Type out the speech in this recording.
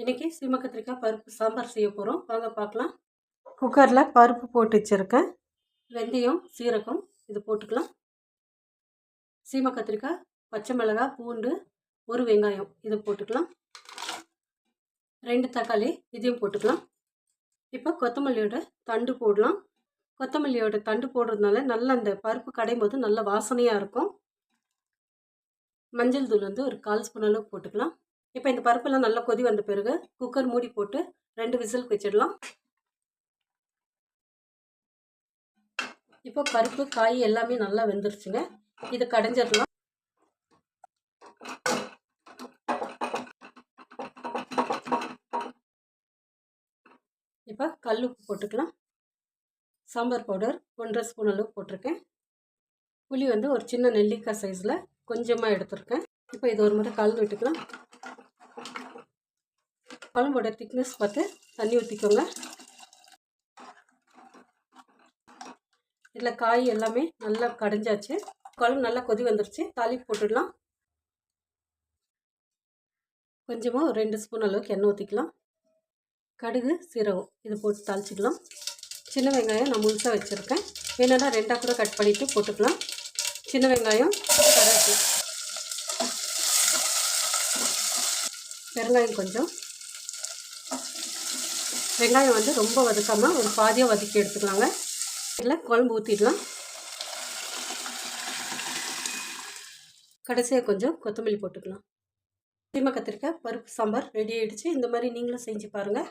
இன்றைக்கி சீம கத்திரிக்காய் பருப்பு சாம்பார் செய்ய போகிறோம். வாங்க பார்க்கலாம். குக்கரில் பருப்பு போட்டு வச்சுருக்கேன். வெந்தயம், சீரகம் இது போட்டுக்கலாம். சீம கத்திரிக்காய், பச்சை மிளகாய், பூண்டு, ஒரு வெங்காயம் இது போட்டுக்கலாம். 2 தக்காளி இதையும் போட்டுக்கலாம். இப்போ கொத்தமல்லியோட தண்டு போடலாம். கொத்தமல்லியோட தண்டு போடுறதுனால நல்லா அந்த பருப்பு கடையும் போது நல்ல வாசனையாக இருக்கும். மஞ்சள் தூள் ஒரு 1/4 ஸ்பூன் அளவு போட்டுக்கலாம். இப்போ இந்த பருப்பெல்லாம் நல்லா கொதி வந்த பிறகு குக்கர் மூடி போட்டு 2 விசிலுக்கு வச்சிடலாம். இப்போ பருப்பு காய் எல்லாமே நல்லா வெந்துருச்சுங்க. இதை கடைஞ்சிடலாம். இப்போ கல் உப்பு போட்டுக்கலாம். சாம்பார் பவுடர் 1/2 ஸ்பூன் அளவு போட்டிருக்கேன். புளி ஒரு சின்ன நெல்லிக்காய் சைஸில் கொஞ்சமாக எடுத்துருக்கேன். இப்போ இது ஒரு முறை கலந்து விட்டுக்கலாம். குழம்போட திக்னஸ் பார்த்து தண்ணி ஊற்றிக்கோங்க. இதில் காய் எல்லாமே நல்லா கடைஞ்சாச்சு. குழம்பு நல்லா கொதி வந்துருச்சு. தாளிப்பு போட்டுடலாம். கொஞ்சமாக ஒரு 2 ஸ்பூன் அளவுக்கு எண்ணெய் ஊற்றிக்கலாம். கடுகு, சீரகம் இது போட்டு தாளிச்சிக்கலாம். சின்ன வெங்காயம் நான் முழுசாக வச்சுருக்கேன். வேணும்னா 2ஆக கூட கட் பண்ணிவிட்டு போட்டுக்கலாம். சின்ன வெங்காயம், கருவேப்பிலை, பெருங்காயம் கொஞ்சம். வெங்காயம் ரொம்ப வதக்காமல் ஒரு பாதியாக வதக்கி எடுத்துக்கலாங்க. இதில் குழம்பு ஊற்றிடலாம். கடைசியாக கொஞ்சம் கொத்தமல்லி போட்டுக்கலாம். சீம கத்திரிக்காய் பருப்பு சாம்பார் ரெடி ஆகிடுச்சு. இந்த மாதிரி நீங்களும் செஞ்சு பாருங்கள்.